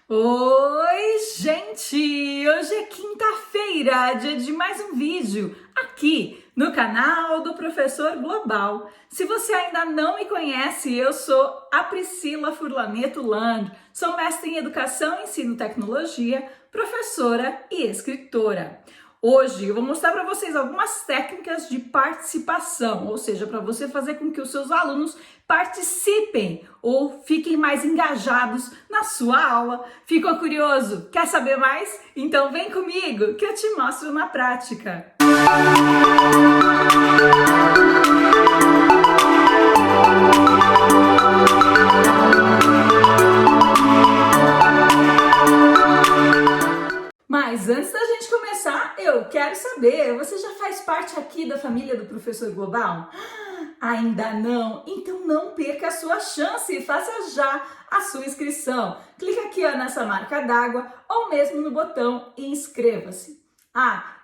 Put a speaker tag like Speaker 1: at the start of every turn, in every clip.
Speaker 1: Oi, gente! Hoje é quinta-feira, dia de mais um vídeo aqui no canal do Professor Global. Se você ainda não me conhece, eu sou a Priscila Furlaneto Land, sou mestre em Educação, Ensino e Tecnologia, professora e escritora. Hoje eu vou mostrar para vocês algumas técnicas de participação, ou seja, para você fazer com que os seus alunos participem ou fiquem mais engajados na sua aula. Ficou curioso? Quer saber mais? Então vem comigo que eu te mostro na prática. Mas antes da gente começar, eu quero saber, você já faz parte aqui da família do Professor Global? Ainda não? Então não perca a sua chance e faça já a sua inscrição. Clica aqui nessa marca d'água ou mesmo no botão inscreva-se.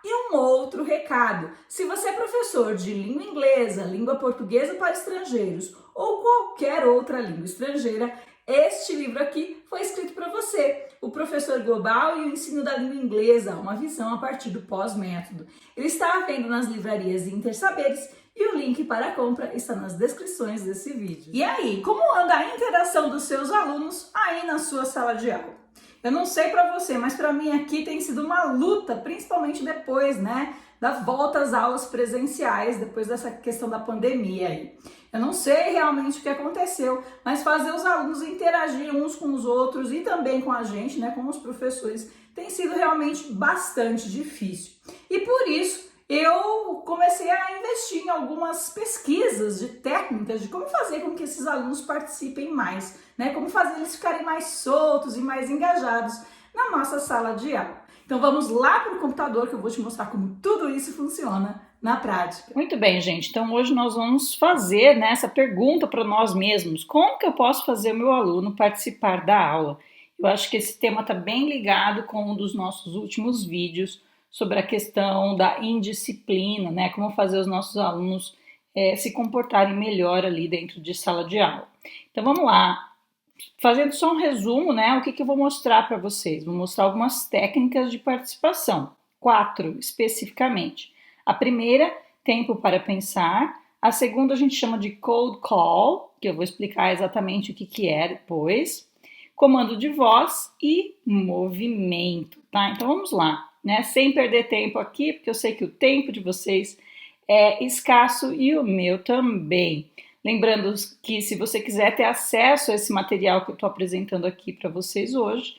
Speaker 1: E um outro recado, se você é professor de língua inglesa, língua portuguesa para estrangeiros ou qualquer outra língua estrangeira, este livro aqui foi escrito para você, O Professor Global e o Ensino da Língua Inglesa, uma visão a partir do pós-método. Ele está à venda nas livrarias Intersaberes e o link para a compra está nas descrições desse vídeo. E aí, como anda a interação dos seus alunos aí na sua sala de aula? Eu não sei para você, mas para mim aqui tem sido uma luta, principalmente depois, da volta às aulas presenciais, depois dessa questão da pandemia aí. Eu não sei realmente o que aconteceu, mas fazer os alunos interagir uns com os outros e também com a gente, com os professores, tem sido realmente bastante difícil. E por isso, eu comecei a investir em algumas pesquisas de técnicas de como fazer com que esses alunos participem mais, como fazer eles ficarem mais soltos e mais engajados na nossa sala de aula. Então vamos lá para o computador que eu vou te mostrar como tudo isso funciona na prática.
Speaker 2: Muito bem, gente. Então hoje nós vamos fazer essa pergunta para nós mesmos. Como que eu posso fazer o meu aluno participar da aula? Eu acho que esse tema está bem ligado com um dos nossos últimos vídeos sobre a questão da indisciplina, como fazer os nossos alunos se comportarem melhor ali dentro de sala de aula. Então vamos lá. Fazendo só um resumo, o que eu vou mostrar para vocês? Vou mostrar algumas técnicas de participação, 4 especificamente. A primeira, tempo para pensar. A segunda a gente chama de cold call, que eu vou explicar exatamente o que é depois. Comando de voz e movimento, tá? Então vamos lá, sem perder tempo aqui, porque eu sei que o tempo de vocês é escasso e o meu também. Lembrando que se você quiser ter acesso a esse material que eu estou apresentando aqui para vocês hoje,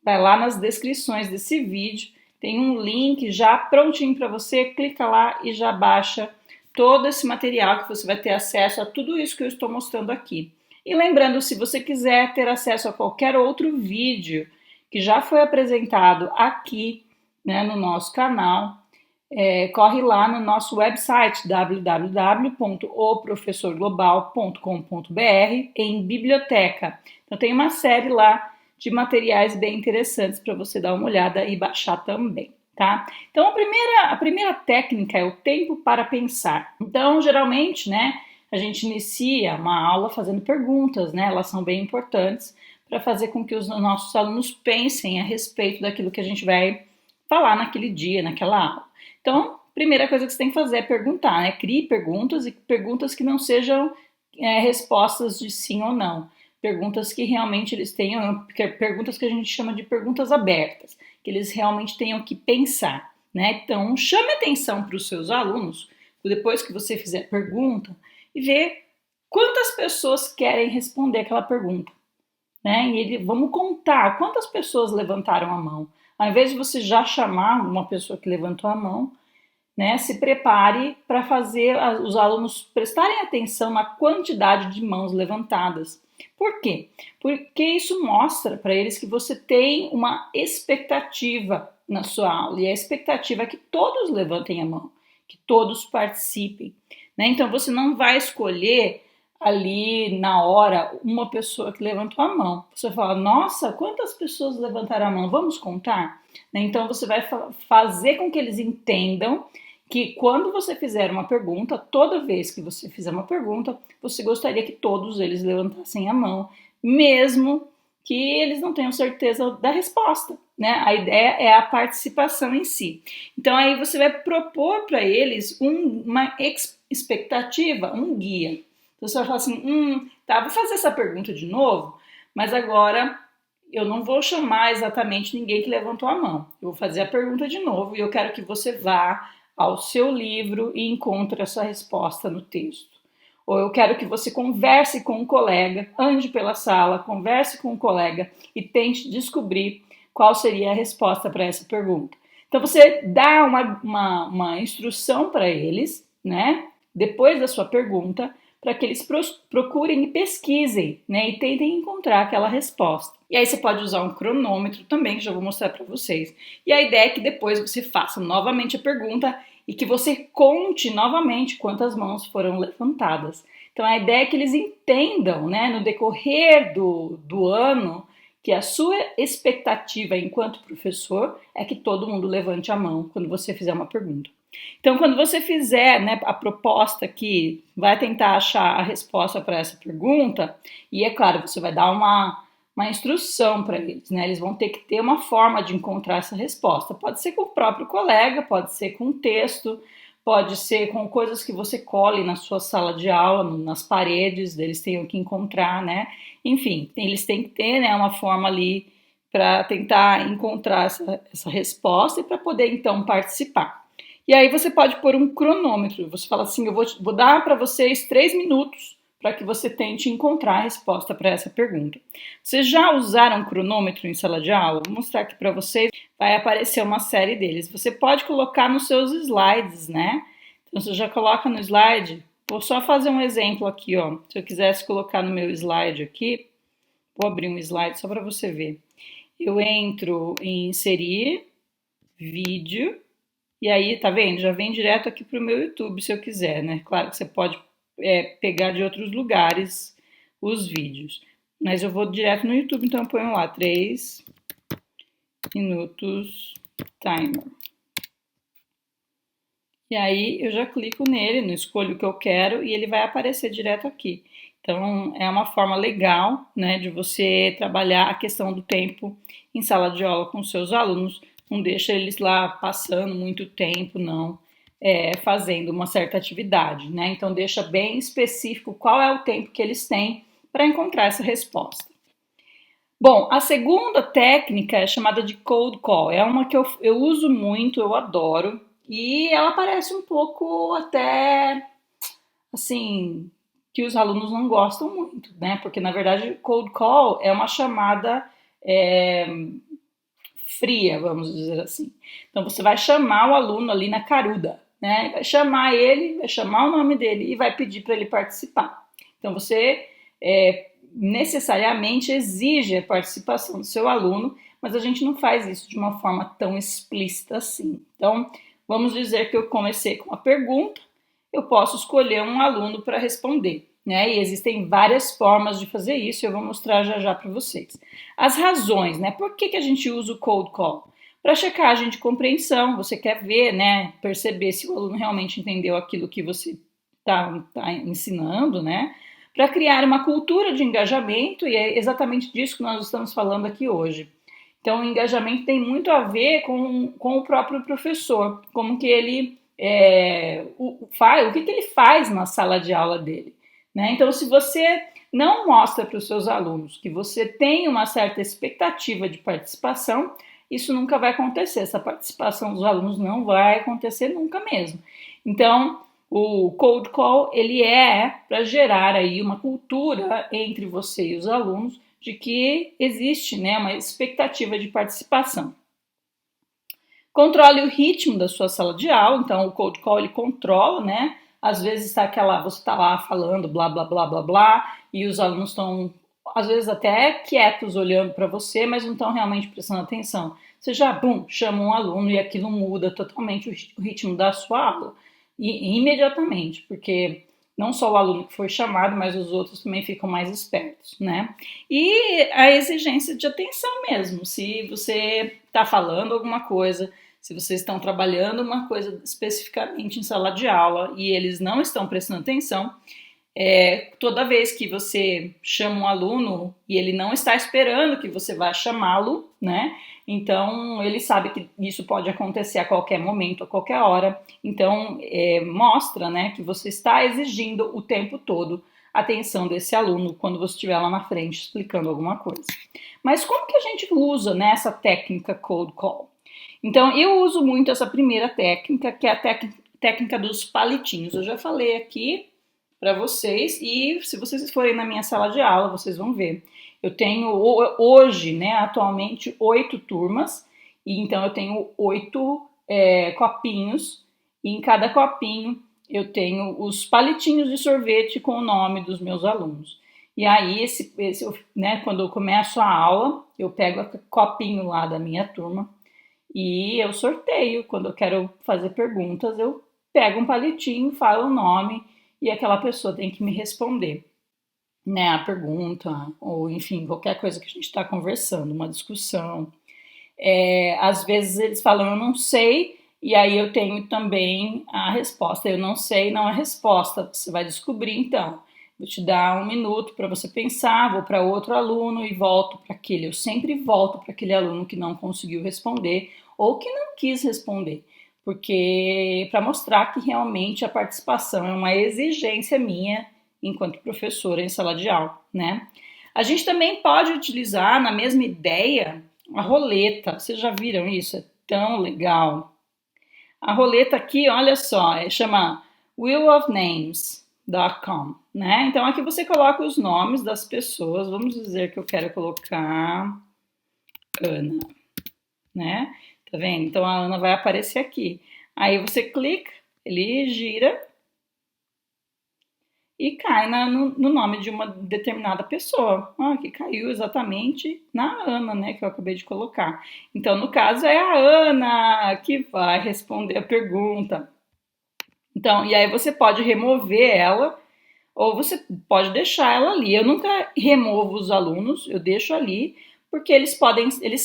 Speaker 2: vai lá nas descrições desse vídeo, tem um link já prontinho para você, clica lá e já baixa todo esse material que você vai ter acesso a tudo isso que eu estou mostrando aqui. E lembrando, se você quiser ter acesso a qualquer outro vídeo que já foi apresentado aqui no nosso canal, corre lá no nosso website www.oprofessorglobal.com.br em biblioteca. Então tem uma série lá de materiais bem interessantes para você dar uma olhada e baixar também, tá? Então a primeira técnica é o tempo para pensar. Então geralmente, a gente inicia uma aula fazendo perguntas, elas são bem importantes para fazer com que os nossos alunos pensem a respeito daquilo que a gente vai falar naquele dia, naquela aula. Então, a primeira coisa que você tem que fazer é perguntar, Crie perguntas e perguntas que não sejam respostas de sim ou não. Perguntas que realmente eles tenham, perguntas que a gente chama de perguntas abertas, que eles realmente tenham que pensar, Então, chame atenção para os seus alunos, depois que você fizer a pergunta, e ver quantas pessoas querem responder aquela pergunta, vamos contar quantas pessoas levantaram a mão. Ao invés de você já chamar uma pessoa que levantou a mão, se prepare para fazer os alunos prestarem atenção na quantidade de mãos levantadas. Por quê? Porque isso mostra para eles que você tem uma expectativa na sua aula, e a expectativa é que todos levantem a mão, que todos participem. Então você não vai escolher ali na hora uma pessoa que levantou a mão. Você fala, nossa, quantas pessoas levantaram a mão? Vamos contar? Então você vai fazer com que eles entendam que quando você fizer uma pergunta, toda vez que você fizer uma pergunta, você gostaria que todos eles levantassem a mão, mesmo que eles não tenham certeza da resposta, né? A ideia é a participação em si. Então aí você vai propor para eles uma expectativa, um guia. Então você vai falar assim, tá, vou fazer essa pergunta de novo, mas agora eu não vou chamar exatamente ninguém que levantou a mão. Eu vou fazer a pergunta de novo e eu quero que você vá ao seu livro e encontre a sua resposta no texto. Ou eu quero que você converse com um colega, ande pela sala, converse com um colega e tente descobrir qual seria a resposta para essa pergunta. Então você dá uma instrução para eles, né? Depois da sua pergunta, para que eles procurem e pesquisem, né? E tentem encontrar aquela resposta. E aí você pode usar um cronômetro também, que já vou mostrar para vocês. E a ideia é que depois você faça novamente a pergunta e que você conte novamente quantas mãos foram levantadas. Então a ideia é que eles entendam, né, no decorrer do ano, que a sua expectativa enquanto professor é que todo mundo levante a mão quando você fizer uma pergunta. Então, quando você fizer, né, a proposta que vai tentar achar a resposta para essa pergunta, e é claro, você vai dar uma instrução para eles, né? Eles vão ter que ter uma forma de encontrar essa resposta. Pode ser com o próprio colega, pode ser com texto, pode ser com coisas que você cole na sua sala de aula, nas paredes, eles tenham que encontrar, né? Enfim, eles têm que ter, né, uma forma ali para tentar encontrar essa resposta e para poder então participar. E aí você pode pôr um cronômetro, você fala assim, eu vou dar para vocês 3 minutos para que você tente encontrar a resposta para essa pergunta. Vocês já usaram cronômetro em sala de aula? Vou mostrar aqui para vocês, vai aparecer uma série deles. Você pode colocar nos seus slides, né? Então você já coloca no slide, vou só fazer um exemplo aqui, ó. Se eu quisesse colocar no meu slide aqui, vou abrir um slide só para você ver. Eu entro em inserir, vídeo, e aí, tá vendo? Já vem direto aqui pro meu YouTube, se eu quiser, né? Claro que você pode pegar de outros lugares os vídeos. Mas eu vou direto no YouTube, então eu ponho lá 3 minutos timer. E aí eu já clico nele, não escolho o que eu quero e ele vai aparecer direto aqui. Então é uma forma legal, né, de você trabalhar a questão do tempo em sala de aula com seus alunos. Não deixa eles lá passando muito tempo, não, fazendo uma certa atividade, né? Então deixa bem específico qual é o tempo que eles têm para encontrar essa resposta. Bom, a segunda técnica é chamada de cold call. É uma que eu uso muito, eu adoro. E ela parece um pouco até, assim, que os alunos não gostam muito, né? Porque, na verdade, cold call é uma chamada fria, vamos dizer assim. Então, você vai chamar o aluno ali na caruda, né? Vai chamar ele, vai chamar o nome dele e vai pedir para ele participar. Então, você necessariamente exige a participação do seu aluno, mas a gente não faz isso de uma forma tão explícita assim. Então, vamos dizer que eu comecei com uma pergunta, eu posso escolher um aluno para responder, né? E existem várias formas de fazer isso, eu vou mostrar já já para vocês. As razões, né? Por que a gente usa o cold call? Para checagem de compreensão, você quer ver, né? Perceber se o aluno realmente entendeu aquilo que você está ensinando, né? Para criar uma cultura de engajamento, e é exatamente disso que nós estamos falando aqui hoje. Então, o engajamento tem muito a ver com o próprio professor, como que ele o que ele faz na sala de aula dele, né? Então, se você não mostra para os seus alunos que você tem uma certa expectativa de participação, isso nunca vai acontecer, essa participação dos alunos não vai acontecer nunca mesmo. Então, o cold call, ele é para gerar aí uma cultura entre você e os alunos de que existe, né, uma expectativa de participação. Controle o ritmo da sua sala de aula, então o cold call ele controla, né? Às vezes você está lá falando blá blá blá blá blá e os alunos estão às vezes até quietos olhando para você, mas não estão realmente prestando atenção. Você já, chama um aluno e aquilo muda totalmente o ritmo da sua aula. E imediatamente, porque não só o aluno que foi chamado, mas os outros também ficam mais espertos, né? E a exigência de atenção mesmo, se você está falando alguma coisa, se vocês estão trabalhando uma coisa especificamente em sala de aula e eles não estão prestando atenção, Toda vez que você chama um aluno e ele não está esperando que você vá chamá-lo, né? Então ele sabe que isso pode acontecer a qualquer momento, a qualquer hora. Então mostra, né, que você está exigindo o tempo todo a atenção desse aluno quando você estiver lá na frente explicando alguma coisa. Mas como que a gente usa, né, essa técnica cold call? Então eu uso muito essa primeira técnica, que é a técnica dos palitinhos. Eu já falei aqui para vocês e se vocês forem na minha sala de aula, vocês vão ver. Eu tenho hoje, né, atualmente 8 turmas e então eu tenho 8 copinhos e em cada copinho eu tenho os palitinhos de sorvete com o nome dos meus alunos. E aí, né, quando eu começo a aula, eu pego o copinho lá da minha turma e eu sorteio. Quando eu quero fazer perguntas, eu pego um palitinho, falo o nome e aquela pessoa tem que me responder, né, a pergunta, ou enfim, qualquer coisa que a gente está conversando, uma discussão. Às vezes eles falam, eu não sei, e aí eu tenho também a resposta. Eu não sei, não é resposta, você vai descobrir então. Vou te dar 1 minuto para você pensar, vou para outro aluno e volto para aquele. Eu sempre volto para aquele aluno que não conseguiu responder ou que não quis responder, porque para mostrar que realmente a participação é uma exigência minha enquanto professora em sala de aula, né? A gente também pode utilizar na mesma ideia a roleta. Vocês já viram isso? É tão legal. A roleta aqui, olha só, chama wheelofnames.com, né? Então aqui você coloca os nomes das pessoas. Vamos dizer que eu quero colocar Ana, né? Tá vendo? Então a Ana vai aparecer aqui. Aí você clica, ele gira e cai no nome de uma determinada pessoa. Que caiu exatamente na Ana, né, que eu acabei de colocar. Então, no caso, é a Ana que vai responder a pergunta. Então, e aí você pode remover ela ou você pode deixar ela ali. Eu nunca removo os alunos, eu deixo ali, porque eles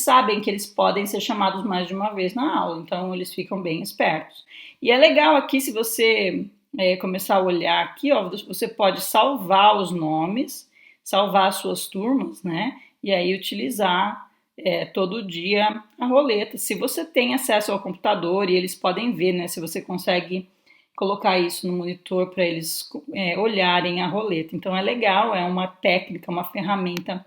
Speaker 2: sabem que eles podem ser chamados mais de uma vez na aula, então eles ficam bem espertos. E é legal aqui, se você começar a olhar aqui, ó, você pode salvar os nomes, salvar as suas turmas, né? E aí utilizar todo dia a roleta. Se você tem acesso ao computador e eles podem ver, né? Se você consegue colocar isso no monitor para eles olharem a roleta. Então é legal, é uma técnica, uma ferramenta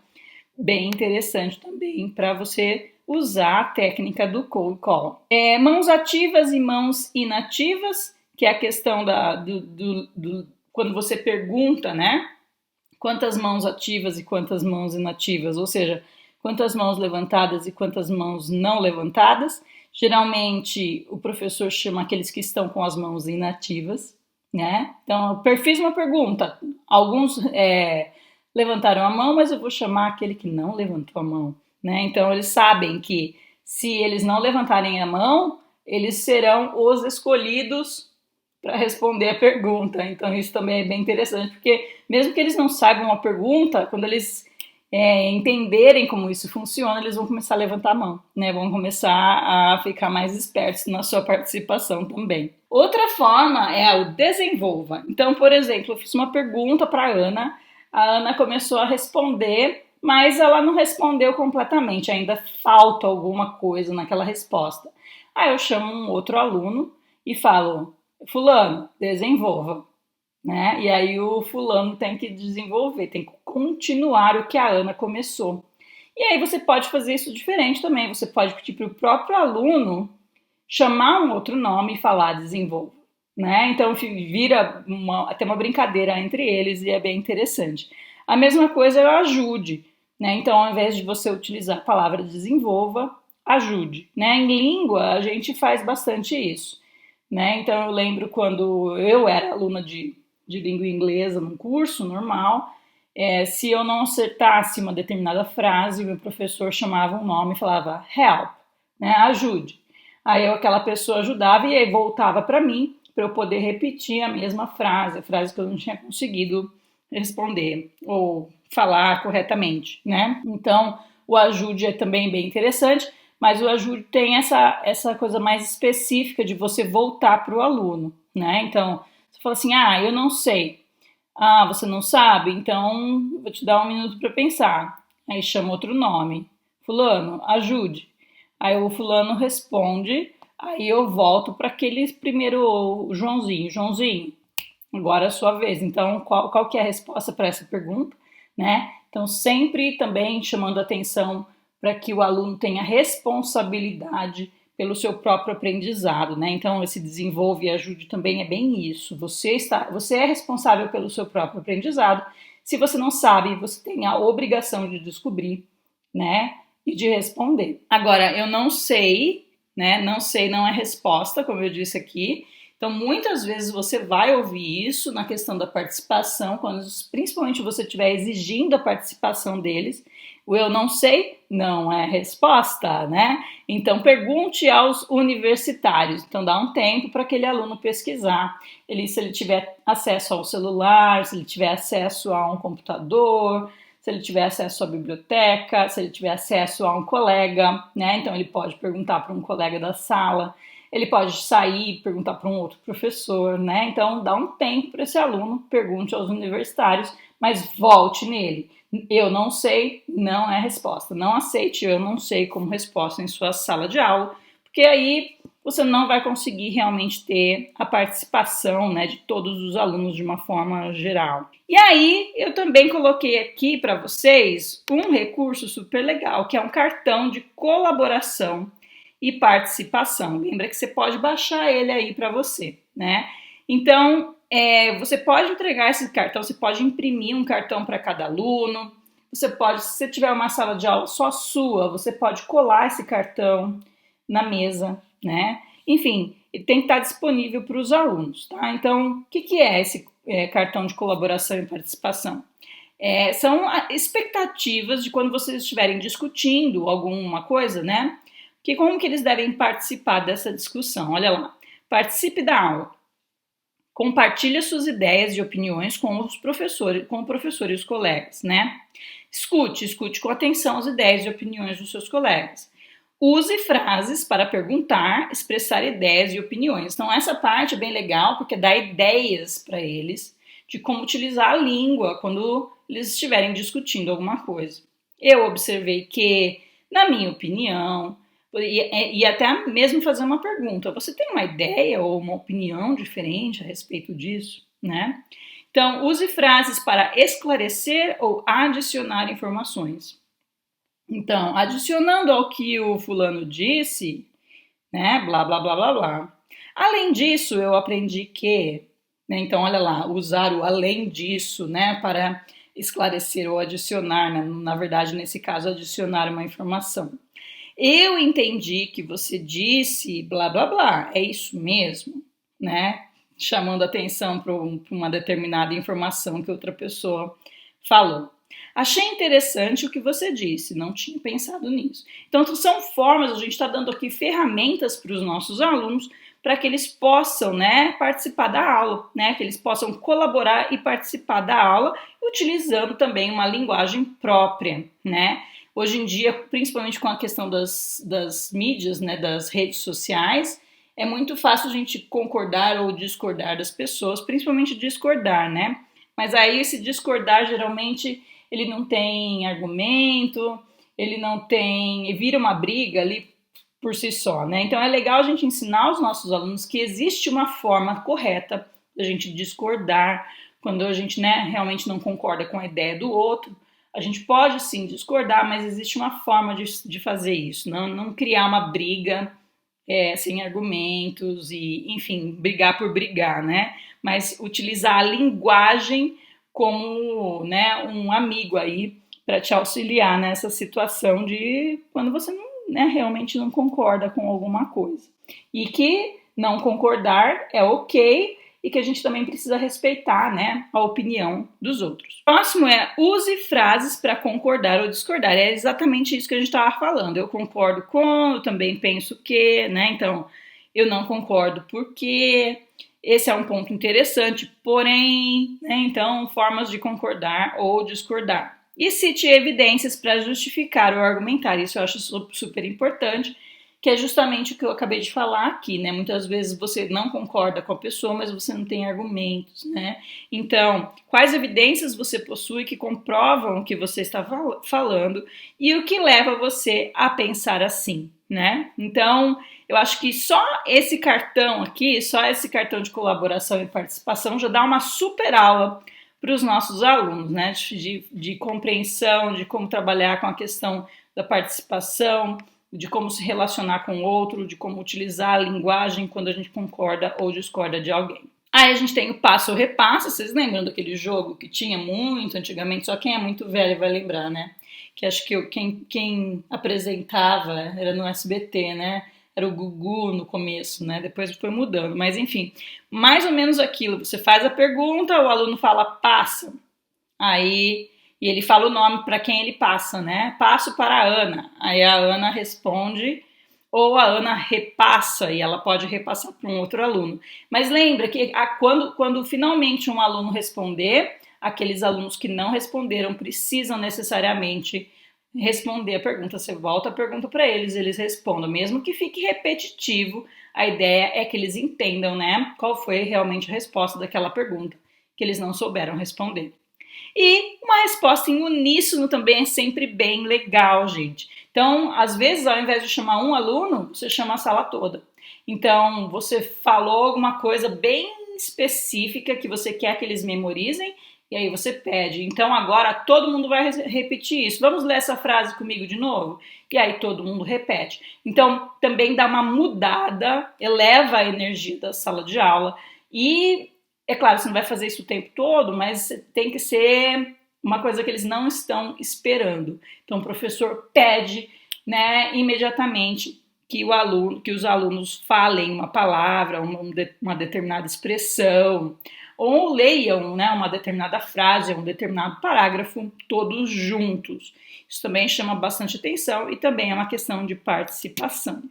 Speaker 2: bem interessante também para você usar a técnica do cold call. Mãos ativas e mãos inativas, que é a questão quando você pergunta, né? Quantas mãos ativas e quantas mãos inativas, ou seja, quantas mãos levantadas e quantas mãos não levantadas. Geralmente o professor chama aqueles que estão com as mãos inativas, né? Então, eu fiz uma pergunta, alguns levantaram a mão, mas eu vou chamar aquele que não levantou a mão, né? Então, eles sabem que se eles não levantarem a mão, eles serão os escolhidos para responder a pergunta. Então, isso também é bem interessante, porque mesmo que eles não saibam a pergunta, quando eles entenderem como isso funciona, eles vão começar a levantar a mão, né? Vão começar a ficar mais espertos na sua participação também. Outra forma é o desenvolva. Então, por exemplo, eu fiz uma pergunta para a Ana começou a responder, mas ela não respondeu completamente, ainda falta alguma coisa naquela resposta. Aí eu chamo um outro aluno e falo, fulano, desenvolva. Né? E aí o fulano tem que desenvolver, tem que continuar o que a Ana começou. E aí você pode fazer isso diferente também, você pode pedir para o próprio aluno chamar um outro nome e falar desenvolva. Né? Então vira até uma brincadeira entre eles e é bem interessante. A mesma coisa é o ajude. Né? Então ao invés de você utilizar a palavra desenvolva, ajude. Né? Em língua a gente faz bastante isso. Né? Então eu lembro quando eu era aluna de língua inglesa num curso normal, se eu não acertasse uma determinada frase, o meu professor chamava um nome e falava help, né, ajude. Aí aquela pessoa ajudava e aí voltava para mim, para eu poder repetir a mesma frase, a frase que eu não tinha conseguido responder ou falar corretamente, né? Então, o ajude é também bem interessante, mas o ajude tem essa coisa mais específica de você voltar para o aluno, né? Então, você fala assim, eu não sei. Ah, você não sabe? Então vou te dar um minuto para pensar. Aí chama outro nome. Fulano, ajude. Aí o fulano responde, aí eu volto para aquele primeiro Joãozinho. Joãozinho, agora é a sua vez. Então, qual que é a resposta para essa pergunta, né? Então, sempre também chamando atenção para que o aluno tenha responsabilidade pelo seu próprio aprendizado, né? Então, esse desenvolve e ajude também é bem isso. Você é responsável pelo seu próprio aprendizado. Se você não sabe, você tem a obrigação de descobrir, né? E de responder. Agora, eu não sei, né? Não sei não é resposta, como eu disse aqui. Então, muitas vezes você vai ouvir isso na questão da participação, quando principalmente você estiver exigindo a participação deles. O eu não sei não é resposta, né? Então, pergunte aos universitários. Então, dá um tempo para aquele aluno pesquisar. Se ele tiver acesso ao celular, se ele tiver acesso a um computador, se ele tiver acesso à biblioteca, se ele tiver acesso a um colega, né? Então, ele pode perguntar para um colega da sala. Ele pode sair e perguntar para um outro professor, né? Então, dá um tempo para esse aluno, pergunte aos universitários, mas volte nele. Eu não sei, não é resposta. Não aceite eu não sei como resposta em sua sala de aula, porque aí você não vai conseguir realmente ter a participação, né, de todos os alunos de uma forma geral. E aí, eu também coloquei aqui para vocês um recurso super legal, que é um cartão de colaboração e participação. Lembra que você pode baixar ele aí para você, né? Então, você pode entregar esse cartão, você pode imprimir um cartão para cada aluno, você pode, se você tiver uma sala de aula só sua, você pode colar esse cartão na mesa, né? Enfim, ele tem que estar disponível para os alunos, tá? Então, o que é esse cartão de colaboração e participação? São expectativas de quando vocês estiverem discutindo alguma coisa, né? Como que eles devem participar dessa discussão? Olha lá, participe da aula. Compartilhe suas ideias e opiniões com o professor e os colegas, né? Escute com atenção as ideias e opiniões dos seus colegas. Use frases para perguntar, expressar ideias e opiniões. Então, essa parte é bem legal porque dá ideias para eles de como utilizar a língua quando eles estiverem discutindo alguma coisa. Eu observei que, na minha opinião, e até mesmo fazer uma pergunta, você tem uma ideia ou uma opinião diferente a respeito disso, né? Então, use frases para esclarecer ou adicionar informações. Então, adicionando ao que o fulano disse, né, blá, blá, blá, blá, blá. Além disso, eu aprendi que, né, então, olha lá, usar o além disso, né, para esclarecer ou adicionar, né, na verdade, nesse caso, adicionar uma informação. Eu entendi que você disse blá, blá, blá, é isso mesmo, né, chamando atenção para uma determinada informação que outra pessoa falou. Achei interessante o que você disse, não tinha pensado nisso. Então, são formas, a gente está dando aqui ferramentas para os nossos alunos para que eles possam, né, participar da aula, né, que eles possam colaborar e participar da aula, utilizando também uma linguagem própria, né. Hoje em dia, principalmente com a questão das mídias, né, das redes sociais, é muito fácil a gente concordar ou discordar das pessoas, principalmente discordar, né? Mas aí esse discordar geralmente ele não tem argumento, ele não tem, vira uma briga ali por si só, né? Então é legal a gente ensinar aos nossos alunos que existe uma forma correta da gente discordar quando a gente, né, realmente não concorda com a ideia do outro. A gente pode sim discordar, mas existe uma forma de fazer isso, não criar uma briga sem argumentos e, enfim, brigar por brigar, né? Mas utilizar a linguagem como, né, um amigo aí para te auxiliar nessa situação de quando você não, né, realmente não concorda com alguma coisa. E que não concordar é ok e que a gente também precisa respeitar, né, a opinião dos outros. Próximo use frases para concordar ou discordar. É exatamente isso que a gente estava falando. Eu concordo com, eu também penso que, né? Então, eu não concordo porque esse é um ponto interessante, porém, né? Então, formas de concordar ou discordar. E cite evidências para justificar ou argumentar. Isso eu acho super importante, que é justamente o que eu acabei de falar aqui, né? Muitas vezes você não concorda com a pessoa, mas você não tem argumentos, né? Então, quais evidências você possui que comprovam o que você está falando e o que leva você a pensar assim, né? Então, eu acho que só esse cartão aqui, só esse cartão de colaboração e participação já dá uma super aula para os nossos alunos, né? De compreensão, de como trabalhar com a questão da participação, de como se relacionar com o outro, de como utilizar a linguagem quando a gente concorda ou discorda de alguém. Aí a gente tem o passo ou repassa, vocês lembram daquele jogo que tinha muito antigamente, só quem é muito velho vai lembrar, né? Que acho que quem apresentava era no SBT, né? Era o Gugu no começo, né? Depois foi mudando, mas enfim, mais ou menos aquilo. Você faz a pergunta, o aluno fala passa, aí e ele fala o nome para quem ele passa, né? Passo para a Ana. Aí a Ana responde ou a Ana repassa e ela pode repassar para um outro aluno. Mas lembra que quando finalmente um aluno responder, aqueles alunos que não responderam precisam necessariamente responder a pergunta. Você volta a pergunta para eles, eles respondam. Mesmo que fique repetitivo, a ideia é que eles entendam, né, qual foi realmente a resposta daquela pergunta que eles não souberam responder. E uma resposta em uníssono também é sempre bem legal, gente. Então, às vezes, ao invés de chamar um aluno, você chama a sala toda. Então, você falou alguma coisa bem específica que você quer que eles memorizem, e aí você pede. Então, agora todo mundo vai repetir isso. Vamos ler essa frase comigo de novo? E aí todo mundo repete. Então, também dá uma mudada, eleva a energia da sala de aula e é claro, você não vai fazer isso o tempo todo, mas tem que ser uma coisa que eles não estão esperando. Então, o professor pede, né, imediatamente que os alunos falem uma palavra, uma determinada expressão, ou leiam, né, uma determinada frase, um determinado parágrafo, todos juntos. Isso também chama bastante atenção e também é uma questão de participação.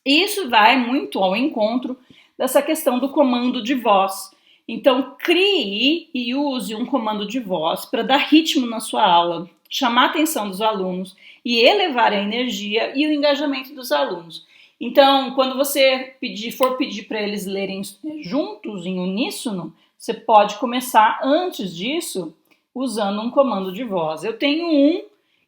Speaker 2: E isso vai muito ao encontro dessa questão do comando de voz. Então, crie e use um comando de voz para dar ritmo na sua aula, chamar a atenção dos alunos e elevar a energia e o engajamento dos alunos. Então, quando você for pedir para eles lerem juntos, em uníssono, você pode começar antes disso usando um comando de voz. Eu tenho um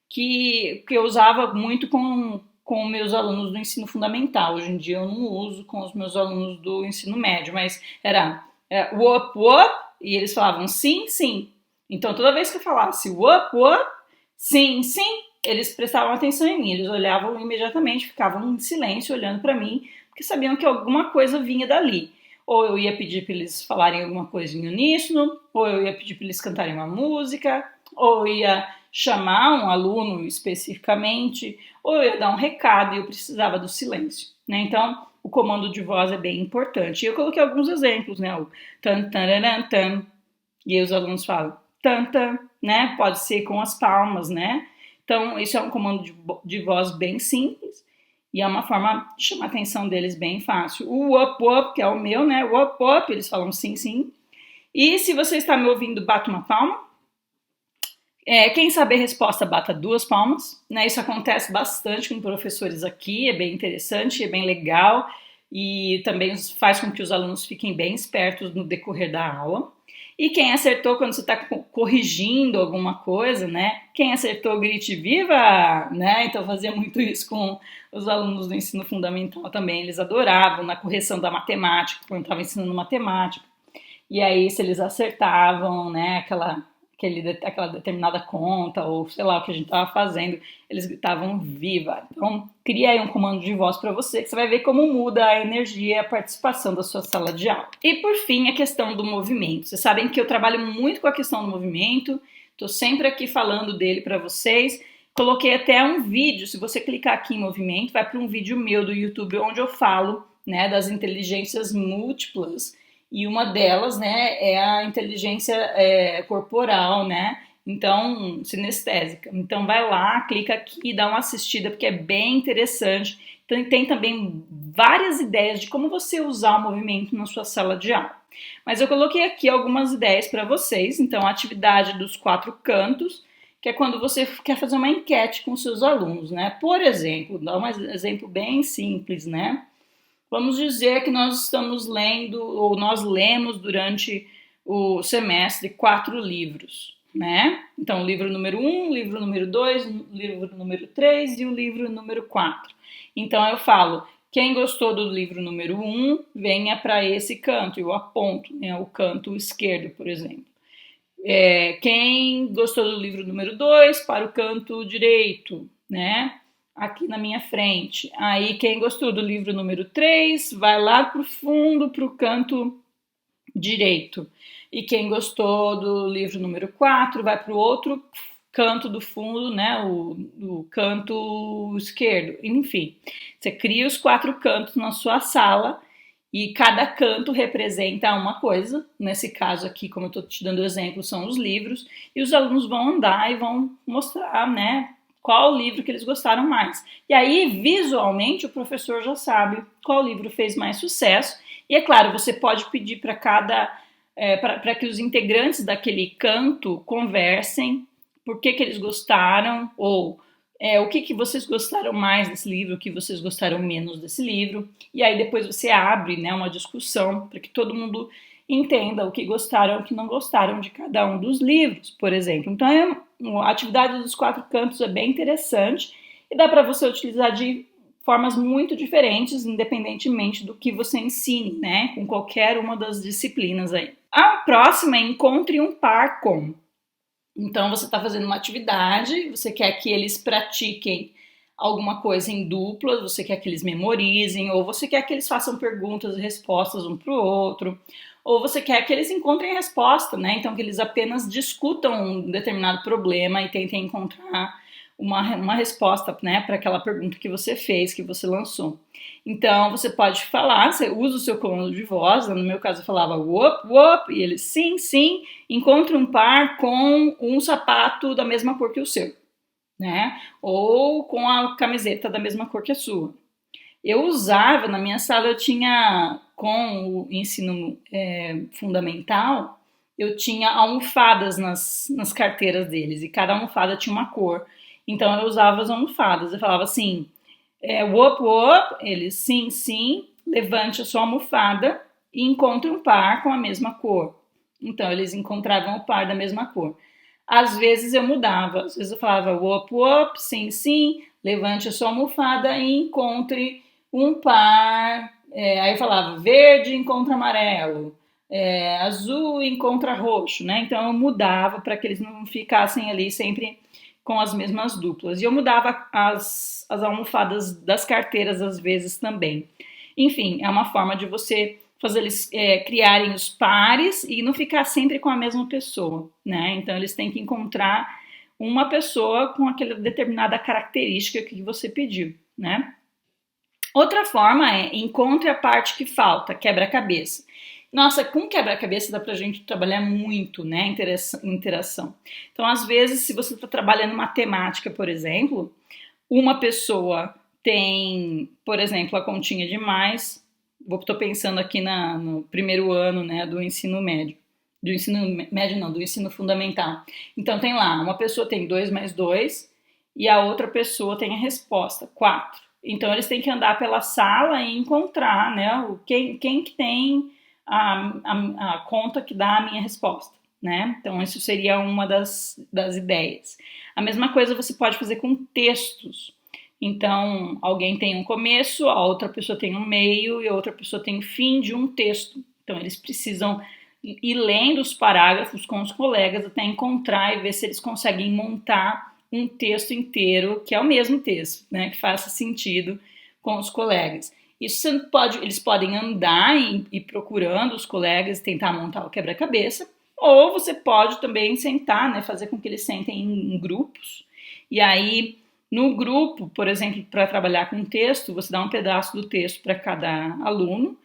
Speaker 2: que eu usava muito com meus alunos do ensino fundamental. Hoje em dia eu não uso com os meus alunos do ensino médio, mas era whoop, whoop, e eles falavam sim, sim. Então, toda vez que eu falasse whoop, whoop, sim, sim, eles prestavam atenção em mim, eles olhavam imediatamente, ficavam em silêncio olhando para mim, porque sabiam que alguma coisa vinha dali. Ou eu ia pedir para eles falarem alguma coisa em uníssono, ou eu ia pedir para eles cantarem uma música, ou eu ia chamar um aluno especificamente, ou eu ia dar um recado e eu precisava do silêncio, né? Então, o comando de voz é bem importante. E eu coloquei alguns exemplos, né? O tan, tan, tan, e aí os alunos falam tan, tan, né? Pode ser com as palmas, né? Então, isso é um comando de voz bem simples e é uma forma de chamar a atenção deles bem fácil. O up, up, que é o meu, né? O up, up, eles falam sim, sim. E se você está me ouvindo, bata uma palma. Quem saber a resposta, bata 2 palmas, né? Isso acontece bastante com professores aqui, é bem interessante, é bem legal e também faz com que os alunos fiquem bem espertos no decorrer da aula. E quem acertou quando você está corrigindo alguma coisa, né? Quem acertou, grite viva, né? Então fazia muito isso com os alunos do ensino fundamental também, eles adoravam na correção da matemática, quando estava ensinando matemática. E aí, se eles acertavam, né, aquela determinada conta, ou sei lá o que a gente estava fazendo, eles gritavam viva. Então, cria aí um comando de voz para você, que você vai ver como muda a energia e a participação da sua sala de aula. E por fim, a questão do movimento. Vocês sabem que eu trabalho muito com a questão do movimento, estou sempre aqui falando dele para vocês. Coloquei até um vídeo, se você clicar aqui em movimento, vai para um vídeo meu do YouTube, onde eu falo, né, das inteligências múltiplas. E uma delas, né, é a inteligência corporal, né? Então, sinestésica. Então, vai lá, clica aqui e dá uma assistida, porque é bem interessante. Então, tem também várias ideias de como você usar o movimento na sua sala de aula. Mas eu coloquei aqui algumas ideias para vocês. Então, a atividade dos 4 cantos, que é quando você quer fazer uma enquete com seus alunos, né? Por exemplo, dá um exemplo bem simples, né? Vamos dizer que nós estamos lendo, ou nós lemos durante o semestre 4 livros, né? Então, o livro número 1, livro número 2, livro número 3 e o livro número 4. Então, eu falo, quem gostou do livro número 1, venha para esse canto, eu aponto, né, o canto esquerdo, por exemplo. Quem gostou do livro número 2, para o canto direito, né? Aqui na minha frente. Aí, quem gostou do livro número 3, vai lá para o fundo, para o canto direito. E quem gostou do livro número 4, vai para o outro canto do fundo, né? O canto esquerdo. Enfim, você cria os 4 cantos na sua sala e cada canto representa uma coisa. Nesse caso aqui, como eu estou te dando exemplo, são os livros. E os alunos vão andar e vão mostrar, né? Qual livro que eles gostaram mais. E aí, visualmente, o professor já sabe qual livro fez mais sucesso. E é claro, você pode pedir para para que os integrantes daquele canto conversem por que eles gostaram, ou o que vocês gostaram mais desse livro, o que vocês gostaram menos desse livro. E aí depois você abre, né, uma discussão para que todo mundo entenda o que gostaram e o que não gostaram de cada um dos livros, por exemplo. Então, a atividade dos 4 cantos é bem interessante e dá para você utilizar de formas muito diferentes, independentemente do que você ensine, né, com qualquer uma das disciplinas aí. A próxima é encontre um par com. Então, você está fazendo uma atividade, você quer que eles pratiquem alguma coisa em dupla, você quer que eles memorizem, ou você quer que eles façam perguntas e respostas um para o outro, ou você quer que eles encontrem resposta, né? Então, que eles apenas discutam um determinado problema e tentem encontrar uma resposta, né, para aquela pergunta que você fez, que você lançou. Então, você pode falar, você usa o seu comando de voz, no meu caso eu falava whoop, whoop, e eles sim, sim, encontra um par com um sapato da mesma cor que o seu, né, ou com a camiseta da mesma cor que a sua. Eu usava, na minha sala eu tinha, com o ensino fundamental, eu tinha almofadas nas carteiras deles, e cada almofada tinha uma cor. Então eu usava as almofadas, eu falava assim, whoop, whoop, eles sim, sim, levante a sua almofada e encontre um par com a mesma cor. Então eles encontravam o par da mesma cor. Às vezes eu mudava, às vezes eu falava whoop, whoop, sim, sim, levante a sua almofada e encontre um par. Aí eu falava verde encontra amarelo, azul encontra roxo, né? Então eu mudava para que eles não ficassem ali sempre com as mesmas duplas. E eu mudava as almofadas das carteiras às vezes também. Enfim, é uma forma de você fazer eles criarem os pares e não ficar sempre com a mesma pessoa, né? Então eles têm que encontrar uma pessoa com aquela determinada característica que você pediu, né? Outra forma é encontre a parte que falta, quebra-cabeça. Nossa, com quebra-cabeça dá pra gente trabalhar muito, né, interação. Então, às vezes, se você está trabalhando matemática, por exemplo, uma pessoa tem, por exemplo, a continha de mais, estou pensando aqui no primeiro ano, né, do ensino médio. Do ensino médio não, do ensino fundamental. Então, tem lá, uma pessoa tem 2 mais 2 e a outra pessoa tem a resposta, 4. Então, eles têm que andar pela sala e encontrar, né, quem que tem a conta que dá a minha resposta, né? Então, isso seria uma das ideias. A mesma coisa você pode fazer com textos. Então, alguém tem um começo, a outra pessoa tem um meio e a outra pessoa tem o fim de um texto. Então, eles precisam ir lendo os parágrafos com os colegas até encontrar e ver se eles conseguem montar um texto inteiro, que é o mesmo texto, né? Que faça sentido com os colegas. Isso eles podem andar e ir procurando os colegas e tentar montar o quebra-cabeça, ou você pode também sentar, né, fazer com que eles sentem em grupos. E aí, no grupo, por exemplo, para trabalhar com texto, você dá um pedaço do texto para cada aluno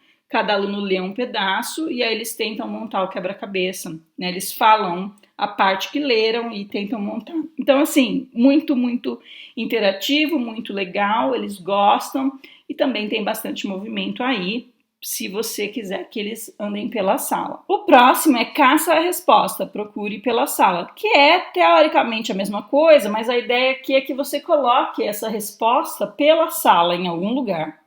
Speaker 2: lê um pedaço e aí eles tentam montar o quebra-cabeça, né? Eles falam a parte que leram e tentam montar. Então, assim, muito, muito interativo, muito legal, eles gostam. E também tem bastante movimento aí. se você quiser que eles andem pela sala. O próximo é caça a resposta, procure pela sala, que é teoricamente a mesma coisa, mas a ideia aqui é que você coloque essa resposta pela sala em algum lugar.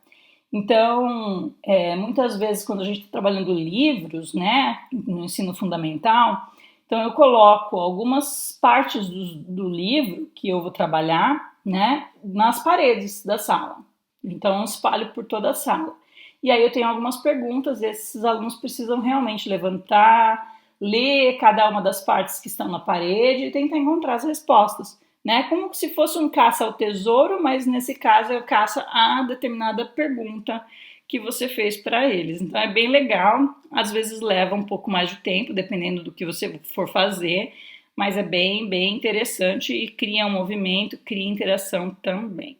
Speaker 2: Então, muitas vezes quando a gente está trabalhando livros, né, no ensino fundamental, então eu coloco algumas partes do livro que eu vou trabalhar, né, nas paredes da sala. Então eu espalho por toda a sala. E aí eu tenho algumas perguntas e esses alunos precisam realmente levantar, ler cada uma das partes que estão na parede e tentar encontrar as respostas, né? Como se fosse um caça ao tesouro, mas nesse caso é o caça a determinada pergunta que você fez para eles. Então é bem legal, às vezes leva um pouco mais de tempo, dependendo do que você for fazer, mas é bem interessante e cria um movimento, cria interação também.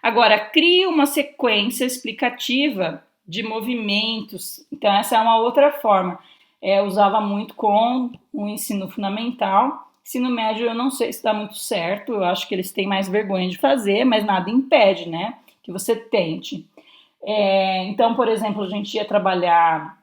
Speaker 2: Agora, crie uma sequência explicativa de movimentos. Então, essa é uma outra forma. Eu usava muito com o ensino fundamental. Ensino médio, eu não sei se dá muito certo. Eu acho que eles têm mais vergonha de fazer, mas nada impede, né? Que você tente. Então, por exemplo, a gente ia trabalhar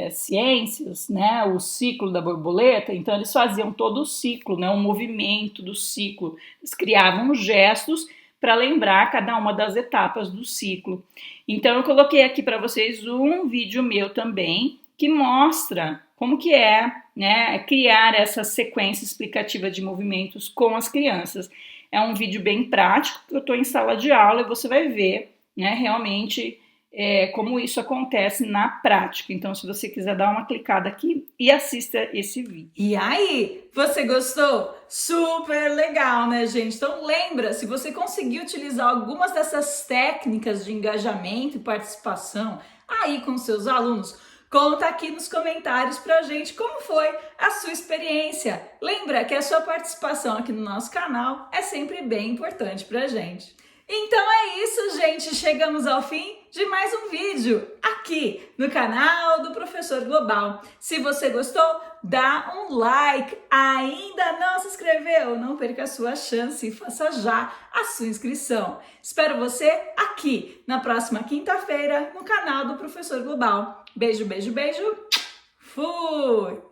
Speaker 2: ciências, né? O ciclo da borboleta. Então, eles faziam todo o ciclo, né? O movimento do ciclo. Eles criavam gestos para lembrar cada uma das etapas do ciclo. Então eu coloquei aqui para vocês um vídeo meu também que mostra como que é, né, criar essa sequência explicativa de movimentos com as crianças. É um vídeo bem prático, que eu estou em sala de aula e você vai ver, né, realmente como isso acontece na prática. Então, se você quiser dar uma clicada aqui e assista esse vídeo.
Speaker 1: E aí, você gostou? Super legal, né, gente? Então lembra, se você conseguir utilizar algumas dessas técnicas de engajamento e participação aí com seus alunos, conta aqui nos comentários pra gente como foi a sua experiência. Lembra que a sua participação aqui no nosso canal é sempre bem importante pra gente. Então é isso, gente. Chegamos ao fim de mais um vídeo aqui no canal do Professor Global. Se você gostou, dá um like. Ainda não se inscreveu? Não perca a sua chance e faça já a sua inscrição. Espero você aqui na próxima quinta-feira no canal do Professor Global. Beijo, beijo, beijo. Fui!